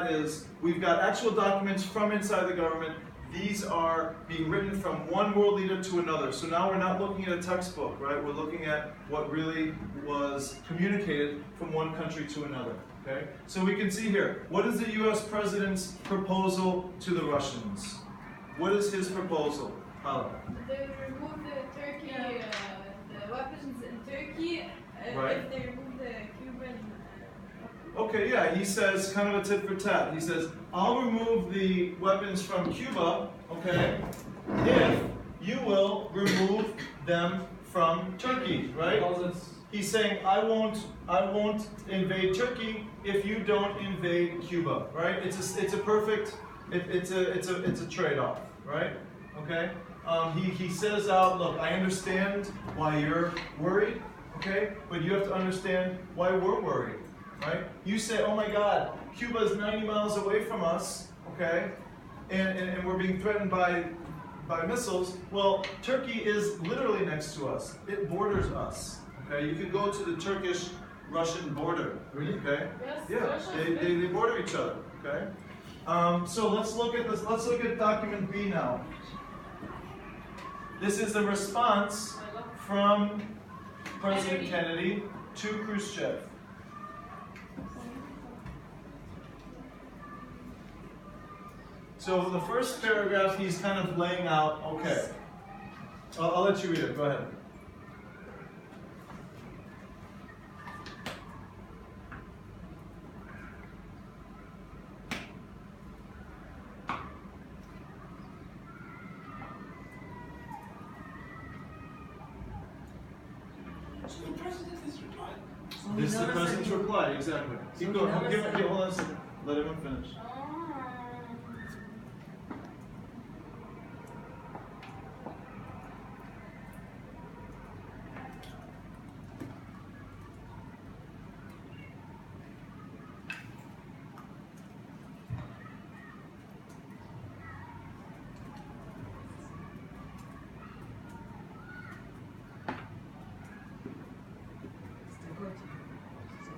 got is, we've got actual documents from inside the government. These are being written from one world leader to another. So now we're not looking at a textbook, right? We're looking at what really was communicated from one country to another, okay? So we can see here, what is the US president's proposal to the Russians? What is his proposal? Hala. They remove the Turkey, the weapons in Turkey, Right. if they remove the Cuban. Okay, yeah, he says kind of a tit for tat. He says, I'll remove the weapons from Cuba, okay, if you will remove them from Turkey, right? He's saying, I won't invade Turkey if you don't invade Cuba, right? It's a perfect, it's a trade-off, right? Okay. He says out, look, I understand why you're worried, okay, but you have to understand why we're worried. Right? You say, oh my God, Cuba is 90 miles away from us, okay, and we're being threatened by missiles. Well, Turkey is literally next to us. It borders us. Okay, you can go to the Turkish-Russian border. Really? Okay. Yes, Yeah, they border each other. Okay. So let's look at this. Let's look at document B now. This is the response from President Kennedy to Khrushchev. So the first paragraph, he's kind of laying out, okay. I'll let you read it, go ahead. So the president is replying. This is the president's reply, exactly. Keep going, hold on a second. Let him finish.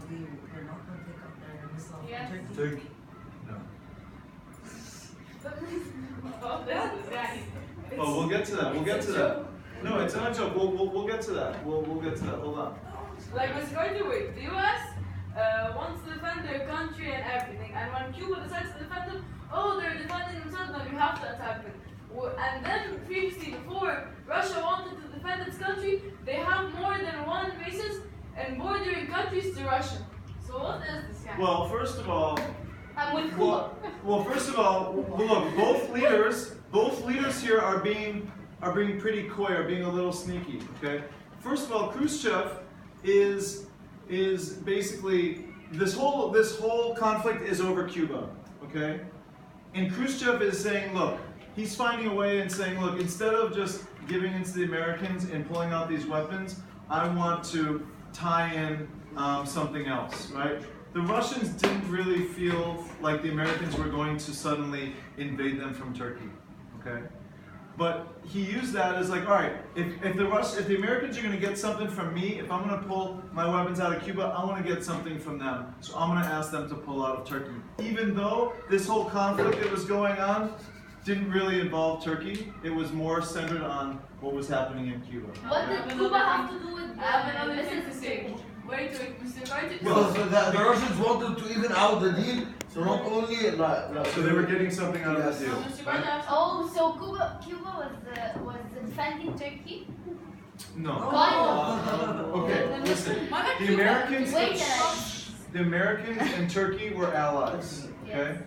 They're not going to pick up their missile from Yes. Turkey. Turkey. No. Oh, this is right. Oh, we'll get to that. We'll get to that. No, it's not a joke. We'll get to that. We'll get to that. Hold on. Like it's going to wait. The US wants to defend their country and everything, and when Cuba decides to defend them, oh, they're defending themselves, then we have to attack them. And then previously, before Russia wanted to defend its country, they have more than one bases and bordering countries to Russia. So what is this guy? Well, first of all, I'm with Cuba. well, first of all, look, both leaders here are being pretty coy, are being a little sneaky. Okay. First of all, Khrushchev is basically this whole conflict is over Cuba. Okay, and Khrushchev is saying, look, he's finding a way and saying, look, instead of just giving in to the Americans and pulling out these weapons, I want to tie in something else, right? The Russians didn't really feel like the Americans were going to suddenly invade them from Turkey, okay? But he used that as like, all right, if the Americans are going to get something from me, if I'm going to pull my weapons out of Cuba, I want to get something from them. So I'm going to ask them to pull out of Turkey. Even though this whole conflict that was going on didn't really involve Turkey, it was more centered on what was happening in Cuba. What did Cuba have to do with I have another thing to say. Wait, Mr. Wright. Well, so the Russians wanted to even out the deal, so not only like So they were getting something out of the deal. Mr. Wright, I have some- Oh, so Cuba was defending Turkey? No. Oh. Okay, listen. Why not The Cuba? Americans, Wait the Americans and Turkey were allies. Okay.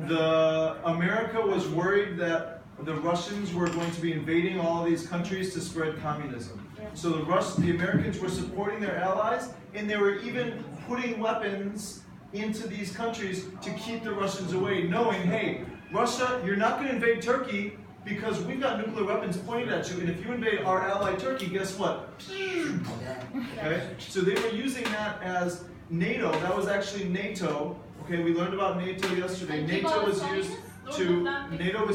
The America was worried that the Russians were going to be invading all these countries to spread communism. So the Americans were supporting their allies, and they were even putting weapons into these countries to keep the Russians away, knowing, hey, Russia, you're not going to invade Turkey because we've got nuclear weapons pointed at you, and if you invade our ally Turkey, guess what? Okay? So they were using that as NATO. That was actually NATO. Okay, we learned about NATO yesterday. NATO was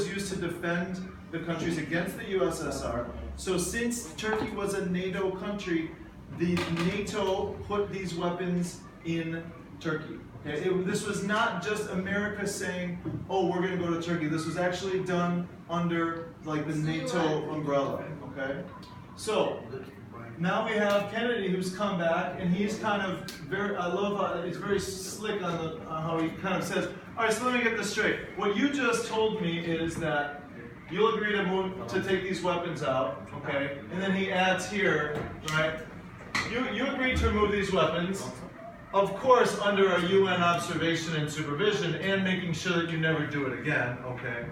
used to defend the countries against the USSR. So since Turkey was a NATO country, the NATO put these weapons in Turkey. Okay? This was not just America saying, oh, we're going to go to Turkey. This was actually done under like the NATO umbrella. Okay? So, now we have Kennedy who's come back, and he's kind of very, I love how he's very slick on how he kind of says, all right, so let me get this straight. What you just told me is that you'll agree to take these weapons out, okay? And then he adds here, right? You agreed to remove these weapons, of course, under a UN observation and supervision, and making sure that you never do it again, okay?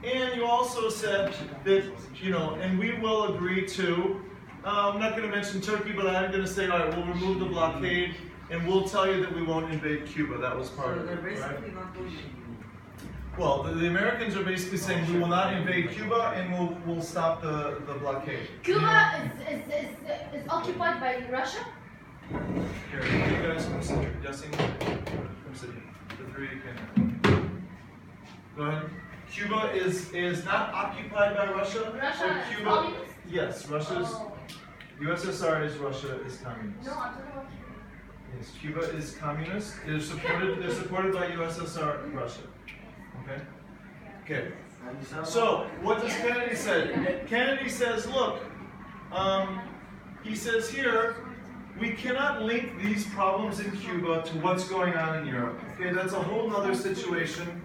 And you also said that, and we will agree to, I'm not going to mention Turkey, but I'm going to say, all right, we'll remove the blockade, and we'll tell you that we won't invade Cuba. That was part of it, right? Well, the Americans are basically saying we will not invade Cuba, and we'll stop the blockade. Cuba is occupied by Russia? Here, you guys come sit here. Yasin, come sit here. The three of you can. Go ahead. Cuba is not occupied by Russia. Russia but is communist? Yes, Russia's. Oh. USSR is Russia is communist. No, I'm talking about Cuba. Yes, Cuba is communist. They're supported by USSR Russia. Okay? Okay. So, what does Kennedy say? Kennedy says, look, he says here, we cannot link these problems in Cuba to what's going on in Europe. Okay, that's a whole other situation.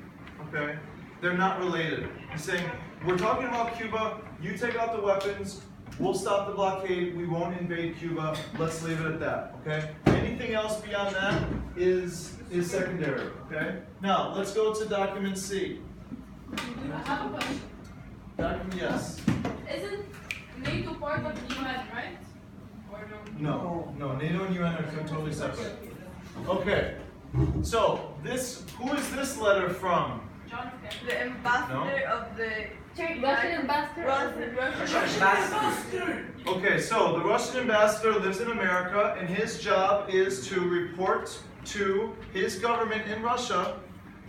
Okay? They're not related. He's saying, we're talking about Cuba, you take out the weapons, we'll stop the blockade, we won't invade Cuba, let's leave it at that, okay? Anything else beyond that is secondary, okay? Now, let's go to document C. I have a question. Document, yes. Isn't NATO part of the UN, right? Or no? No, NATO and UN are totally separate. Okay, so who is this letter from? John F. Kennedy. The ambassador of the Russian ambassador? Okay, so the Russian ambassador lives in America, and his job is to report to his government in Russia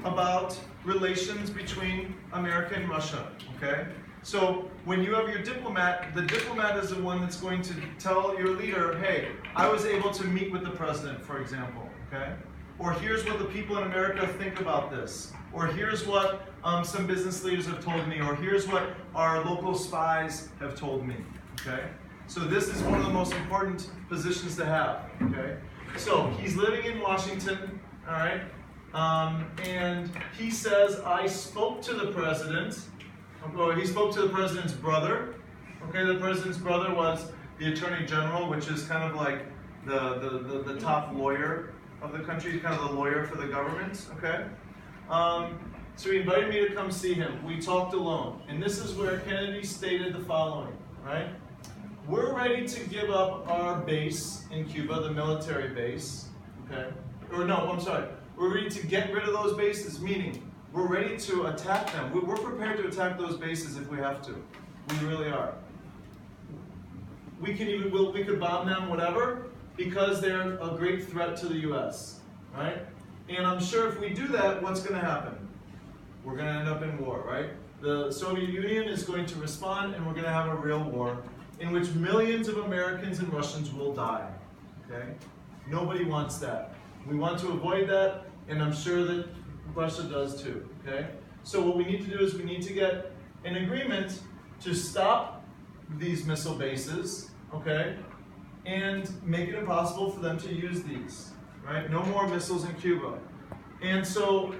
about relations between America and Russia, okay? So when you have your diplomat, the diplomat is the one that's going to tell your leader, hey, I was able to meet with the president, for example, okay? Or here's what the people in America think about this. Or here's what some business leaders have told me. Or here's what our local spies have told me, okay? So this is one of the most important positions to have, okay? So he's living in Washington, all right? And he says, I spoke to the president. Or he spoke to the president's brother. Okay, the president's brother was the attorney general, which is kind of like the top lawyer of the country, kind of the lawyer for the government, okay? So he invited me to come see him. We talked alone. And this is where Kennedy stated the following, right? We're ready to give up our base in Cuba, the military base, okay? Or no, I'm sorry. We're ready to get rid of those bases, meaning we're ready to attack them. We're prepared to attack those bases if we have to. We really are. We could bomb them, whatever, because they're a great threat to the U.S., right? And I'm sure if we do that, what's going to happen? We're going to end up in war, right? The Soviet Union is going to respond, and we're going to have a real war in which millions of Americans and Russians will die, okay? Nobody wants that. We want to avoid that, and I'm sure that Russia does too, okay? So what we need to do is we need to get an agreement to stop these missile bases, okay? And make it impossible for them to use these, right? No more missiles in Cuba. And so